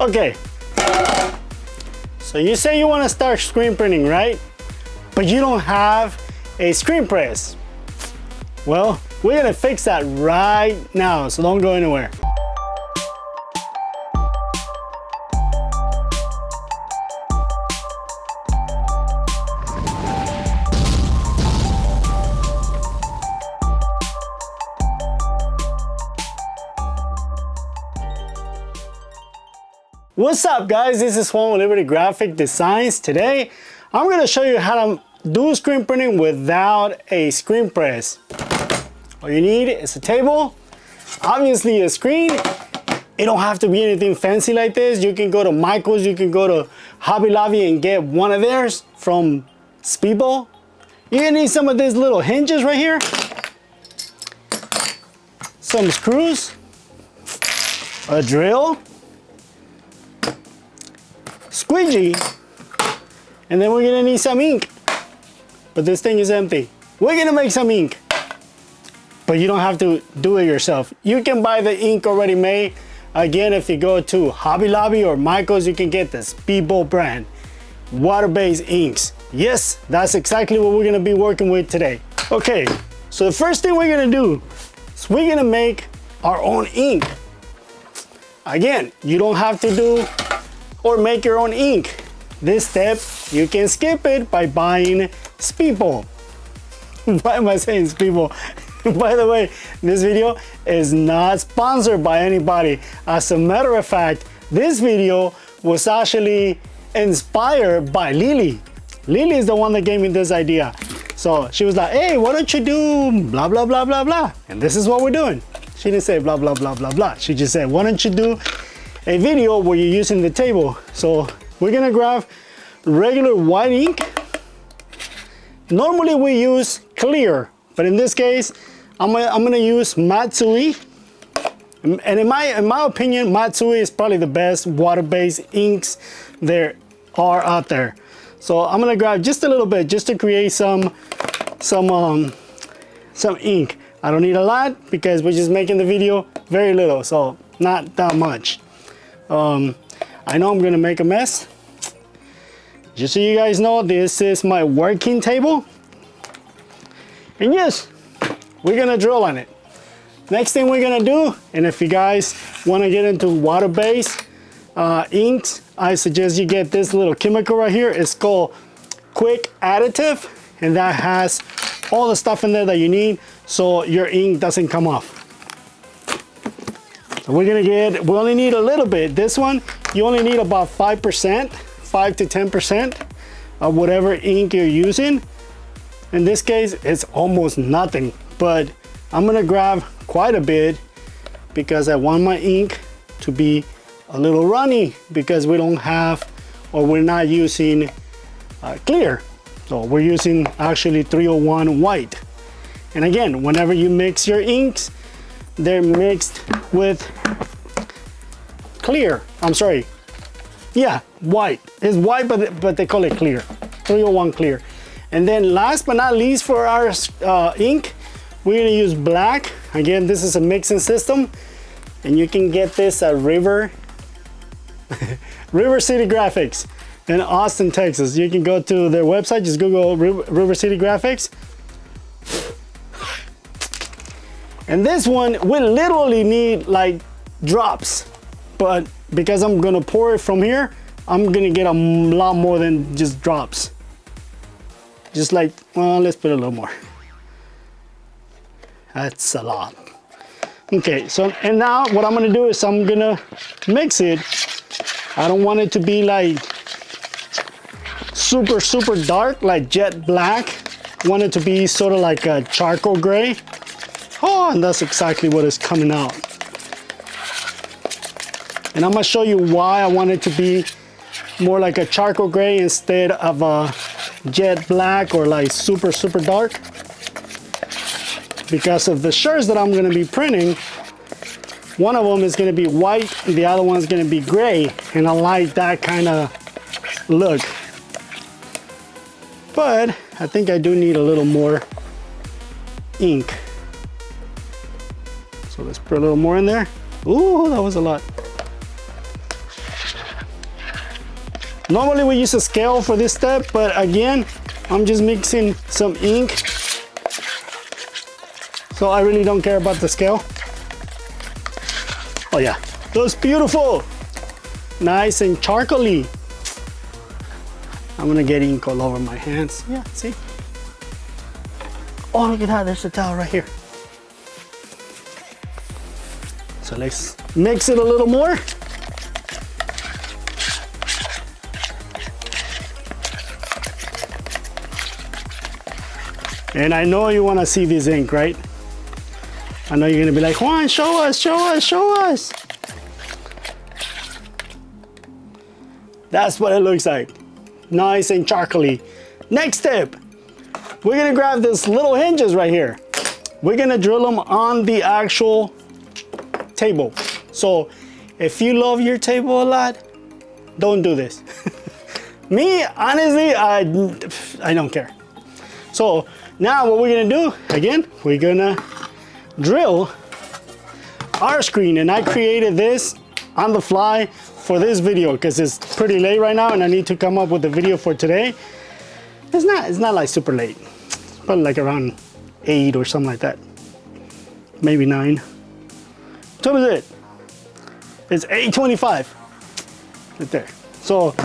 Okay, so you say you want to start screen printing, right? But you don't have a screen press. Well, we're gonna fix that right now, so don't go anywhere. What's up, guys? This is Juan with Liberty Graphic Designs. Today, I'm gonna show you how to do screen printing without a screen press. All you need is a table, obviously a screen. It don't have to be anything fancy like this. You can go to Michael's, you can go to Hobby Lobby and get one of theirs from Speedball. You're gonna need some of these little hinges right here, some screws, a drill, squeegee, and then we're gonna need some ink. But this thing is empty. We're gonna make some ink, but you don't have to do it yourself. You can buy the ink already made. Again, if you go to Hobby Lobby or Michael's, you can get the Speedball brand water-based inks. Yes, that's exactly what we're gonna be working with today. Okay, so the first thing we're gonna do is we're gonna make our own ink. Again, you don't have to do or make your own ink. This step, you can skip it by buying Speedball. Why am I saying Speedball? By the way, this video is not sponsored by anybody. As a matter of fact, this video was actually inspired by Lily. Lily is the one that gave me this idea. So she was like, hey, why don't you do blah, blah, blah, blah, blah. And this is what we're doing. She didn't say blah, blah, blah, blah, blah. She just said, why don't you do a video where you're using the table. So we're gonna grab regular white ink. Normally we use clear, but in this case, I'm gonna use Matsui. And in my opinion, Matsui is probably the best water-based inks there are out there. So I'm gonna grab just a little bit just to create some ink. I don't need a lot because we're just making the video very little, so not that much. I know I'm gonna make a mess. Just so you guys know, this is my working table. And yes, we're gonna drill on it. Next thing we're gonna do, and if you guys wanna get into water-based inks, I suggest you get this little chemical right here. It's called Quick Additive, and that has all the stuff in there that you need so your ink doesn't come off. So we only need a little bit. This one, you only need about 5%, 5 to 10% of whatever ink you're using. In this case, it's almost nothing, but I'm gonna grab quite a bit because I want my ink to be a little runny because we don't have, or we're not using clear. So we're using actually 301 white. And again, whenever you mix your inks, they're mixed with clear. I'm sorry. Yeah, white. It's white, but they call it clear. 301 clear. And then last but not least for our ink, we're gonna use black. Again, this is a mixing system, and you can get this at River City Graphics in Austin, Texas. You can go to their website, just Google River City Graphics. And this one, we literally need like drops, but because I'm gonna pour it from here, I'm gonna get a lot more than just drops. Just like, well, let's put a little more. That's a lot. Okay, so, and now what I'm gonna do is I'm gonna mix it. I don't want it to be like super, super dark, like jet black. I want it to be sort of like a charcoal gray. Oh, and that's exactly what is coming out. And I'm gonna show you why I want it to be more like a charcoal gray instead of a jet black or like super, super dark. Because of the shirts that I'm gonna be printing, one of them is gonna be white and the other one's gonna be gray. And I like that kind of look. But I think I do need a little more ink. So let's put a little more in there. Ooh, that was a lot. Normally we use a scale for this step, but again, I'm just mixing some ink. So I really don't care about the scale. Oh yeah, looks beautiful. Nice and charcoaly. I'm gonna get ink all over my hands. Yeah, see? Oh, look at that, there's a towel right here. So let's mix it a little more. And I know you wanna see this ink, right? I know you're gonna be like, Juan, show us, show us, show us. That's what it looks like. Nice and charcoaly. Next step, we're gonna grab these little hinges right here. We're gonna drill them on the actual table. So if you love your table a lot, don't do this. Me, honestly, I don't care. So now what we're gonna do, again, we're gonna drill our screen, and I created this on the fly for this video because it's pretty late right now and I need to come up with a video for today. It's not like super late. It's probably like around 8 or something like that. Maybe 9. What time is it? It's 8:25. Right there. So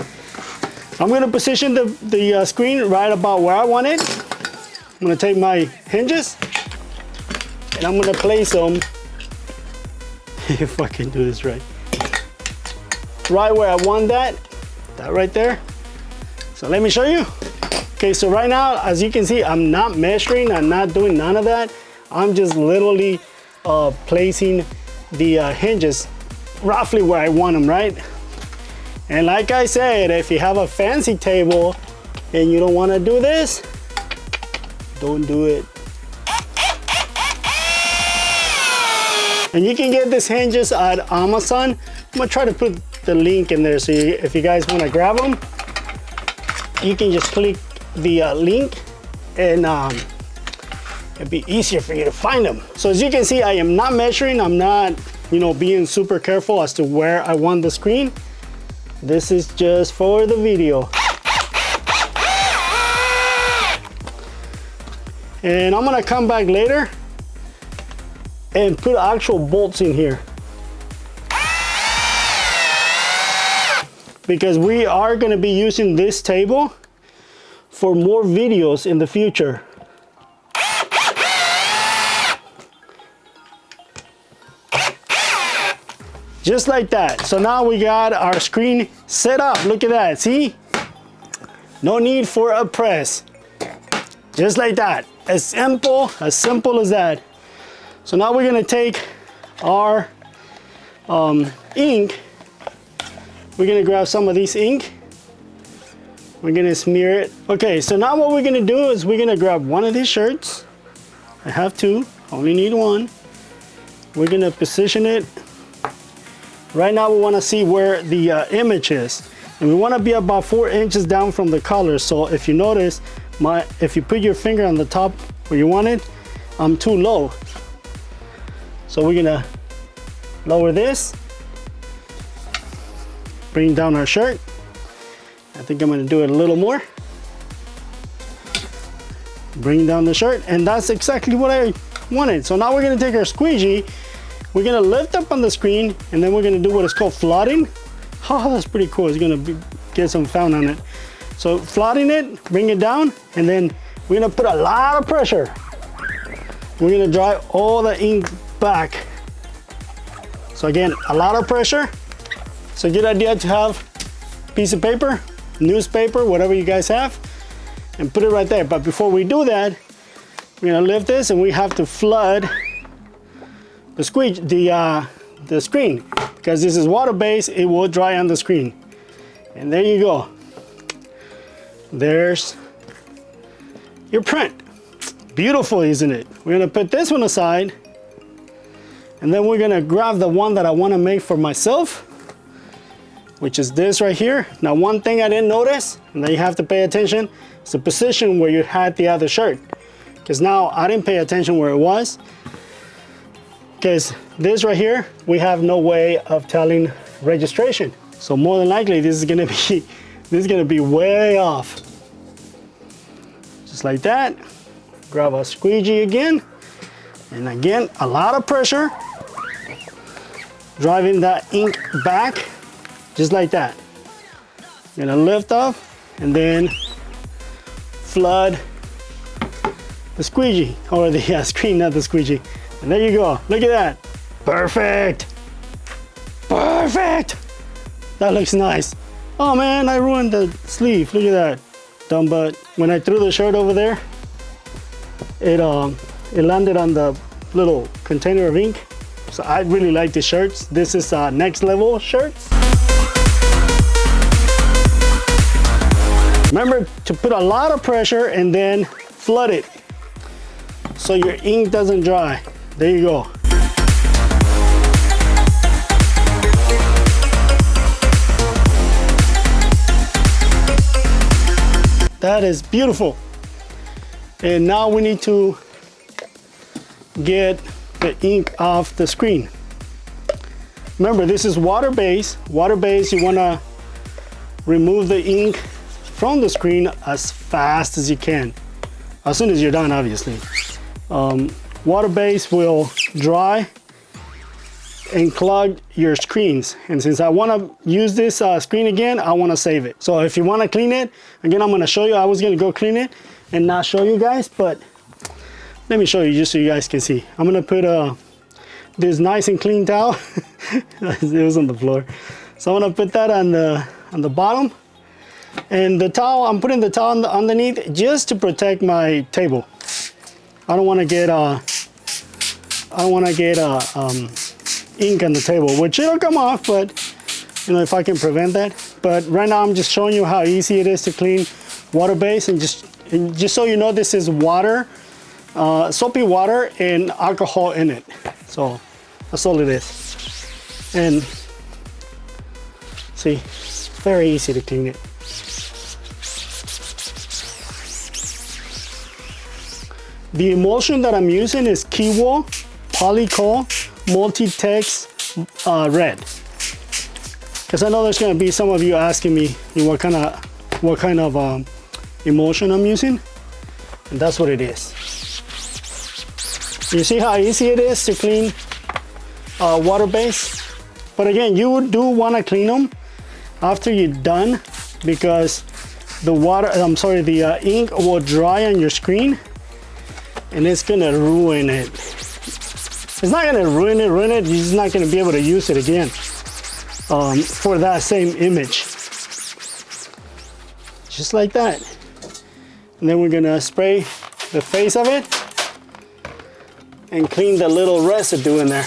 I'm gonna position the screen right about where I want it. I'm gonna take my hinges and I'm gonna place them, if I can do this right where I want that right there. So let me show you. Okay, so right now, as you can see, I'm not measuring, I'm not doing none of that. I'm just literally placing the hinges roughly where I want them, right? And like I said, if you have a fancy table and you don't want to do this, don't do it. And you can get these hinges at Amazon. I'm gonna try to put the link in there, so if you guys want to grab them, you can just click the link and it'd be easier for you to find them. So as you can see, I am not measuring, I'm not, being super careful as to where I want the screen. This is just for the video. And I'm gonna come back later and put actual bolts in here, because we are going to be using this table for more videos in the future. Just like that. So now we got our screen set up. Look at that, see? No need for a press. Just like that. As simple as that. So now we're gonna take our ink. We're gonna grab some of this ink. We're gonna smear it. Okay, so now what we're gonna do is we're gonna grab one of these shirts. I have two, only need one. We're gonna position it. Right now we wanna see where the image is. And we wanna be about 4 inches down from the color. So if you notice, if you put your finger on the top where you want it, I'm too low. So we're gonna lower this. Bring down our shirt. I think I'm gonna do it a little more. Bring down the shirt, and that's exactly what I wanted. So now we're gonna take our squeegee, we're gonna lift up on the screen, and then we're gonna do what is called flooding. Oh, that's pretty cool. It's gonna get some found on it. So flooding it, bring it down, and then we're gonna put a lot of pressure. We're gonna dry all the ink back. So again, a lot of pressure. It's a good idea to have a piece of paper, newspaper, whatever you guys have, and put it right there. But before we do that, we're gonna lift this and we have to flood the screen, because this is water-based, it will dry on the screen. And there you go. There's your print. Beautiful, isn't it? We're gonna put this one aside, and then we're gonna grab the one that I wanna make for myself, which is this right here. Now, one thing I didn't notice, and that you have to pay attention, is the position where you had the other shirt. Because now I didn't pay attention where it was. Because this right here, we have no way of telling registration. So more than likely, this is gonna be This is gonna be way off. Just like that. Grab a squeegee again. And again, a lot of pressure. Driving that ink back, just like that. Gonna lift up and then flood the squeegee, or the screen, not the squeegee. And there you go, look at that. Perfect, perfect. That looks nice. Oh man, I ruined the sleeve, look at that. Dumb butt. When I threw the shirt over there, it landed on the little container of ink. So I really like the shirts. This is next level shirts. Remember to put a lot of pressure and then flood it so your ink doesn't dry. There you go. That is beautiful. And now we need to get the ink off the screen. Remember, this is water-based. Water-based, you wanna remove the ink from the screen as fast as you can. As soon as you're done, obviously. Water-based will dry and clog your screens. And since I wanna use this screen again, I wanna save it. So if you wanna clean it, again, I'm gonna show you. I was gonna go clean it and not show you guys, but let me show you just so you guys can see. I'm gonna put this nice and clean towel. It was on the floor. So I'm gonna put that on the bottom. And the towel, I'm putting the towel underneath just to protect my table. I don't wanna get ink on the table, which it'll come off, but you know, if I can prevent that. But right now I'm just showing you how easy it is to clean water-based, and just so you know, this is water, soapy water and alcohol in it. So that's all it is. And see, very easy to clean it. The emulsion that I'm using is Kiwo Polycol Multi-Text Red. Because I know there's going to be some of you asking me what kind of emulsion I'm using, and that's what it is. You see how easy it is to clean water-based? But again, you do want to clean them after you're done, because the ink will dry on your screen and it's gonna ruin it. It's not gonna ruin it, you're just not gonna be able to use it again for that same image. Just like that. And then we're gonna spray the face of it and clean the little residue in there.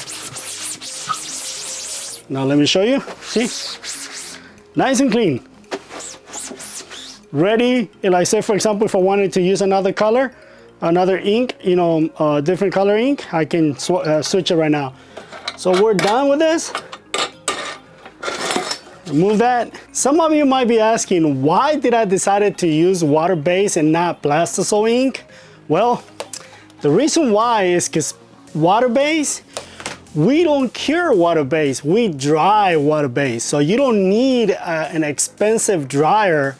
Now let me show you, see? Nice and clean. Ready, like say for example, if I wanted to use another color, another ink, you know, different color ink, I can switch it right now. So we're done with this. Remove that. Some of you might be asking, why did I decide to use water-based and not Plastisol ink? Well, the reason why is because water-based, we don't cure water-based, we dry water-based. So you don't need an expensive dryer.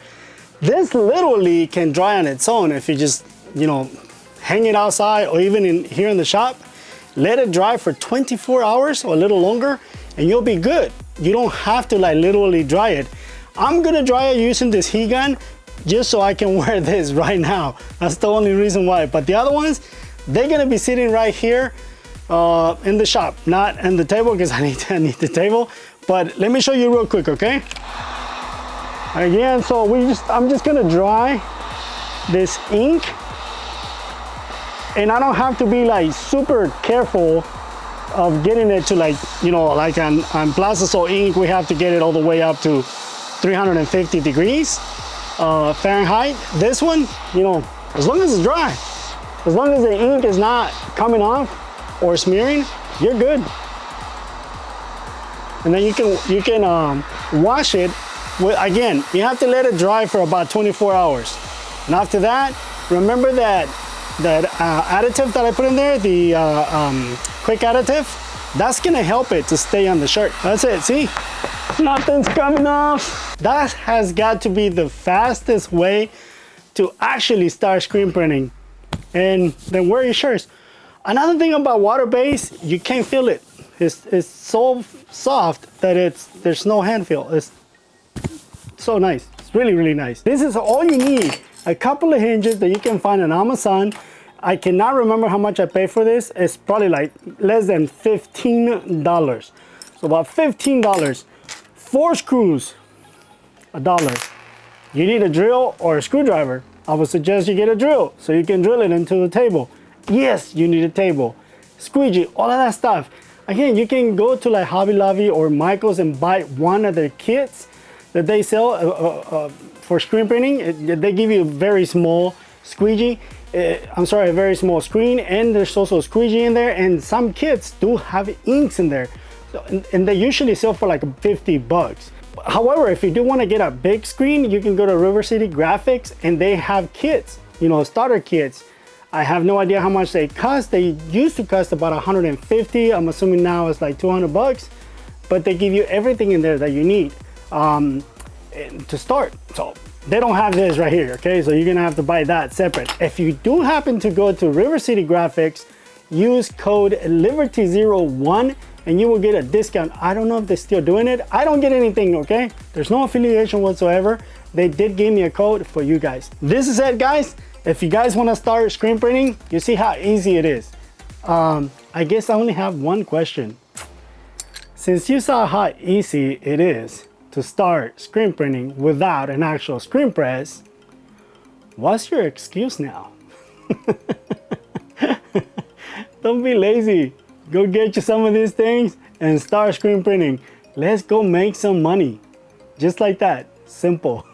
This literally can dry on its own if you just, you know, hang it outside or even here in the shop. Let it dry for 24 hours or a little longer and you'll be good. You don't have to like literally dry it. I'm gonna dry it using this heat gun just so I can wear this right now. That's the only reason why. But the other ones, they're gonna be sitting right here in the shop, not in the table because I need the table. But let me show you real quick, okay? Again, so I'm just gonna dry this ink, and I don't have to be like super careful of getting it to like, you know, like on Plastisol ink, we have to get it all the way up to 350 degrees Fahrenheit. This one, you know, as long as it's dry, as long as the ink is not coming off or smearing, you're good. And then you can wash it with, again, you have to let it dry for about 24 hours. And after that, remember that additive that I put in there, the quick additive, that's gonna help it to stay on the shirt. That's it, see? Nothing's coming off. That has got to be the fastest way to actually start screen printing. And then wear your shirts. Another thing about water-based, you can't feel it. It's so soft that there's no hand feel. It's so nice. It's really, really nice. This is all you need. A couple of hinges that you can find on Amazon. I cannot remember how much I paid for this. It's probably like less than $15. So about $15. 4 screws, $1. You need a drill or a screwdriver. I would suggest you get a drill so you can drill it into the table. Yes, you need a table. Squeegee, all of that stuff. Again, you can go to like Hobby Lobby or Michael's and buy one of their kits that they sell for screen printing. They give you a very small squeegee. I'm sorry, a very small screen, and there's also a squeegee in there, and some kits do have inks in there. So, and they usually sell for like $50. However, if you do want to get a big screen, you can go to River City Graphics and they have kits, you know, starter kits. I have no idea how much they cost. They used to cost about $150. I'm assuming now it's like $200, but they give you everything in there that you need to start. So they don't have this right here, okay? So you're gonna have to buy that separate. If you do happen to go to River City Graphics, use code liberty01 and you will get a discount. I don't know if they're still doing it. I don't get anything, okay? There's no affiliation whatsoever. They did give me a code for you guys. This is it, guys. If you guys want to start screen printing, you see how easy it is. I guess I only have one question. Since you saw how easy it is to start screen printing without an actual screen press, what's your excuse now? Don't be lazy. Go get you some of these things and start screen printing. Let's go make some money. Just like that. Simple.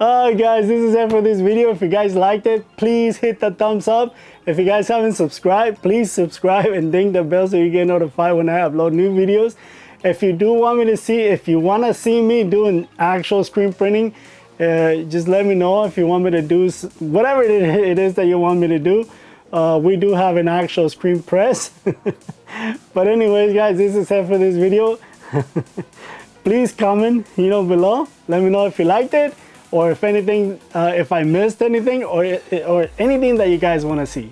Alright guys, this is it for this video. If you guys liked it, please hit the thumbs up. If you guys haven't subscribed, please subscribe and ding the bell so you get notified when I upload new videos. If you do want me to see, if you want to see me doing actual screen printing, just let me know. If you want me to do whatever it is that you want me to do. We do have an actual screen press. But anyways guys, this is it for this video. Please comment, you know, below. Let me know if you liked it, or if anything, if I missed anything, or anything that you guys want to see.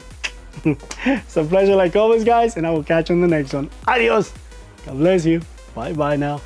It's a pleasure like always, guys, and I will catch you on the next one. Adios. God bless you. Bye bye now.